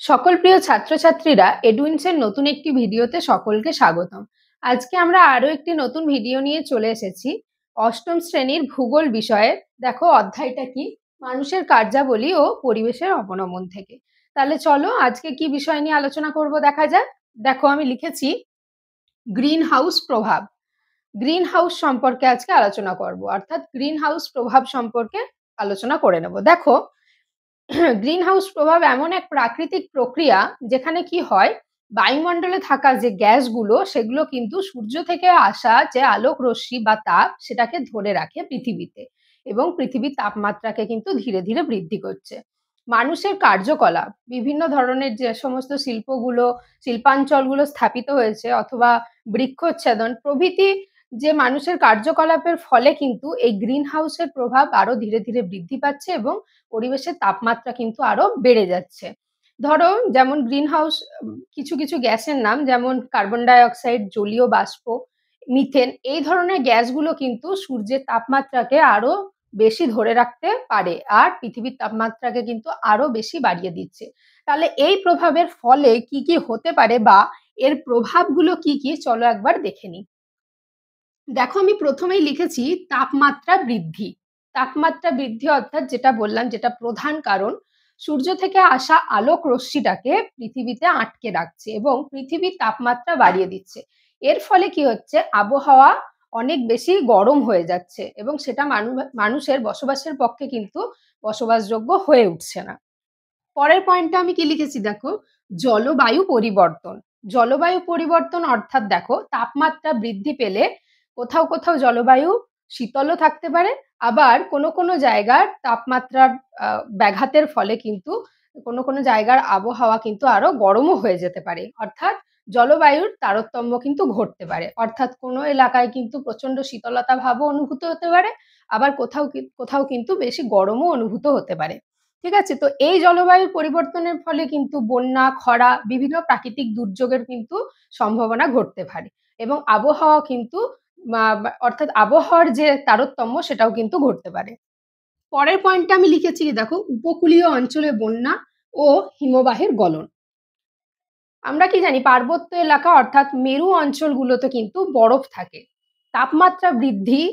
সকল প্রিয় ছাত্রছাত্রীরা এডুইন্সের নতুন একটি ভিডিওতে সকলকে স্বাগতম। আজকে আমরা আরো একটি নতুন ভিডিও নিয়ে চলে এসেছি অষ্টম শ্রেণীর ভূগোল বিষয়ে। দেখো অধ্যায়টা কি, মানুষের কার্যাবলী ও পরিবেশের অবনমন থেকে। তাহলে চলো আজকে কি বিষয় নিয়ে আলোচনা করব দেখা যাক। দেখো আমি লিখেছি গ্রিন হাউস প্রভাব। গ্রিন হাউস সম্পর্কে আজকে আলোচনা করব, অর্থাৎ গ্রিন হাউস প্রভাব সম্পর্কে আলোচনা করে নেব। দেখো গ্রিন হাউস প্রভাব এমন এক প্রাকৃতিক প্রক্রিয়া যেখানে কি হয়, বায়ুমণ্ডলে থাকা যে গ্যাসগুলো সেগুলো কিন্তু সূর্য থেকে আসা যে আলোক রশ্মি বা তাপ সেটাকে ধরে রাখে পৃথিবীতে, এবং পৃথিবীর তাপমাত্রাকে কিন্তু ধীরে ধীরে বৃদ্ধি করছে। মানুষের কার্যকলাপ, বিভিন্ন ধরনের যে সমস্ত শিল্পাঞ্চলগুলো স্থাপিত হয়েছে অথবা বৃক্ষচ্ছেদন প্রভৃতি যে মানুষের কার্যকলাপের ফলে কিন্তু এই গ্রিন হাউসের প্রভাব আরো ধীরে ধীরে বৃদ্ধি পাচ্ছে এবং পরিবেশের তাপমাত্রা কিন্তু আরো বেড়ে যাচ্ছে। ধরো যেমন গ্রিন হাউস কিছু কিছু গ্যাসের নাম, যেমন কার্বন ডাই অক্সাইড, জলীয় বাষ্প, মিথেন, এই ধরনের গ্যাসগুলো কিন্তু সূর্যের তাপমাত্রাকে আরো বেশি ধরে রাখতে পারে আর পৃথিবীর তাপমাত্রাকে কিন্তু আরো বেশি বাড়িয়ে দিচ্ছে। তাহলে এই প্রভাবের ফলে কি কি হতে পারে বা এর প্রভাবগুলো কি কি, চলো একবার দেখে নিই। দেখো আমি প্রথমেই লিখেছি তাপমাত্রা বৃদ্ধি। তাপমাত্রা বৃদ্ধি অর্থাৎ যেটা বললাম, যেটা প্রধান কারণ, সূর্য থেকে আসা আলোক রশ্মিটাকে পৃথিবীতে আটকে রাখছে এবং পৃথিবীর তাপমাত্রা বাড়িয়ে দিচ্ছে। এর ফলে কি হচ্ছে, আবহাওয়া অনেক বেশি গরম হয়ে যাচ্ছে এবং সেটা মানুষের বসবাসের পক্ষে কিন্তু বসবাসযোগ্য হয়ে উঠছে না। পরের পয়েন্টটা আমি কি লিখেছি দেখো, জলবায়ু পরিবর্তন। জলবায়ু পরিবর্তন অর্থাৎ দেখো তাপমাত্রা বৃদ্ধি পেলে কোথাও কোথাও জলবায়ু শীতলও থাকতে পারে, আবার কোনো কোনো জায়গার তাপমাত্রার ব্যাঘাতের ফলে কিন্তু কোনো কোনো জায়গার আবহাওয়া কিন্তু আরো গরমও হয়ে যেতে পারে, অর্থাৎ জলবায়ুর তারতম্য কিন্তু ঘটতে পারে। অর্থাৎ কোনো এলাকায় কিন্তু প্রচন্ড শীতলতা ভাবও অনুভূত হতে পারে, আবার কোথাও কোথাও কিন্তু বেশি গরমও অনুভূত হতে পারে। ঠিক আছে, তো এই জলবায়ুর পরিবর্তনের ফলে কিন্তু বন্যা, খরা, বিভিন্ন প্রাকৃতিক দুর্যোগের কিন্তু সম্ভাবনা ঘটতে পারে এবং আবহাওয়া কিন্তু অর্থাৎ আবহাওয়ার যে তারতম্য সেটাও কিন্তু ঘটতে পারে। পরের পয়েন্টটা আমি লিখেছি দেখো, উপকূলীয় অঞ্চলে বন্যা ও হিমবাহের গলন। আমরা কি জানি, পার্বত্য এলাকা অর্থাৎ মেরু অঞ্চলগুলোতে কিন্তু বরফ থাকে। তাপমাত্রা বৃদ্ধি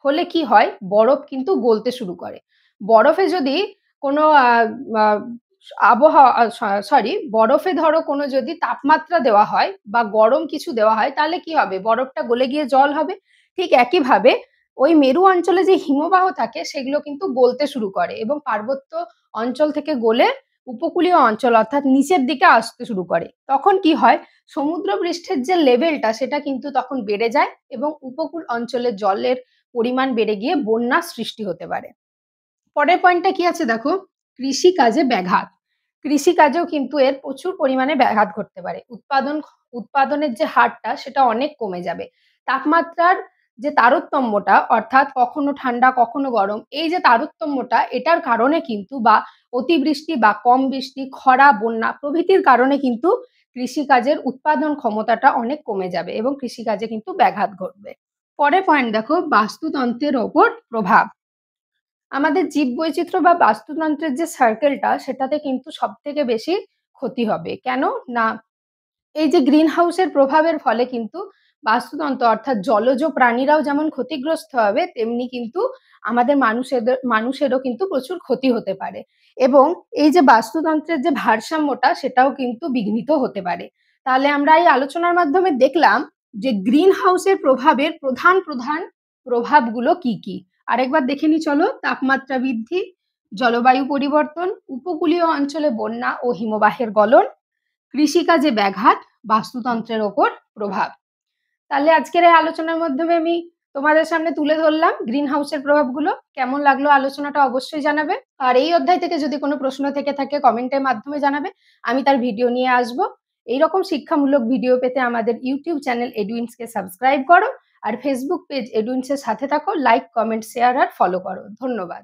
হলে কি হয়, বরফ কিন্তু গলতে শুরু করে। বরফে যদি কোনো আবহাওয়া বরফে ধরো কোনো যদি তাপমাত্রা দেওয়া হয় বা গরম কিছু দেওয়া হয়, তাহলে কি হবে, বরফটা গলে গিয়ে জল হবে। ঠিক একইভাবে ওই মেরু অঞ্চলে যে হিমবাহ থাকে সেগুলো কিন্তু গলতে শুরু করে এবং পার্বত্য অঞ্চল থেকে গলে উপকূলীয় অঞ্চল অর্থাৎ নিচের দিকে আসতে শুরু করে। তখন কি হয়, সমুদ্র পৃষ্ঠের যে লেভেলটা সেটা কিন্তু তখন বেড়ে যায় এবং উপকূল অঞ্চলের জলের পরিমাণ বেড়ে গিয়ে বন্যার সৃষ্টি হতে পারে। পরের পয়েন্টটা কি আছে দেখো, কৃষিকাজে ব্যাঘাত। কৃষিকাজেও কিন্তু এর প্রচুর পরিমাণে ব্যাঘাত ঘটতে পারে। উৎপাদনের যে হারটা সেটা অনেক কমে যাবে। তাপমাত্রার যে তারতম্যটা অর্থাৎ কখনো ঠান্ডা কখনো গরম, এই যে তারতম্যটা, এটার কারণে কিন্তু বা অতিবৃষ্টি বা কম বৃষ্টি, খরা, বন্যা প্রভৃতির কারণে কিন্তু কৃষিকাজের উৎপাদন ক্ষমতাটা অনেক কমে যাবে এবং কৃষিকাজে কিন্তু ব্যাঘাত ঘটবে। পরের পয়েন্ট দেখো, বাস্তুতন্ত্রের ওপর প্রভাব। আমাদের জীববৈচিত্র্য বা বাস্তুতন্ত্রের যে সার্কেলটা সেটাতে কিন্তু সব থেকে বেশি ক্ষতি হবে। কেন না, এই যে গ্রিন হাউসের প্রভাবের ফলে কিন্তু বাস্তুতন্ত্র অর্থাৎ জলজ প্রাণীরাও যেমন ক্ষতিগ্রস্ত হবে, তেমনি কিন্তু আমাদের মানুষেরও কিন্তু প্রচুর ক্ষতি হতে পারে এবং এই যে বাস্তুতন্ত্রের যে ভারসাম্যটা সেটাও কিন্তু বিঘ্নিত হতে পারে। তাহলে আমরা এই আলোচনার মাধ্যমে দেখলাম যে গ্রিন হাউসের প্রভাবের প্রধান প্রধান প্রভাবগুলো কি কি। আরেকবার দেখে নি চলো, তাপমাত্রা বৃদ্ধি, জলবায়ু পরিবর্তন, উপকূলীয় অঞ্চলে বন্যা ও হিমবাহের গলন, কৃষিকাজে ব্যাঘাত, বাস্তুতন্ত্রের ওপর প্রভাব। তাহলে আজকের এই আলোচনার মাধ্যমে আমি তোমাদের সামনে তুলে ধরলাম গ্রিন হাউসের প্রভাবগুলো। কেমন লাগলো আলোচনাটা অবশ্যই জানাবে, আর এই অধ্যায় থেকে যদি কোনো প্রশ্ন থেকে থাকে কমেন্টের মাধ্যমে জানাবে, আমি তার ভিডিও নিয়ে আসবো। এইরকম শিক্ষামূলক ভিডিও পেতে আমাদের ইউটিউব চ্যানেল এডুইন্সকে সাবস্ক্রাইব করো আর ফেসবুক পেজ এডুইন্সের সাথে থাকো, লাইক, কমেন্ট, শেয়ার আর ফলো করো। ধন্যবাদ।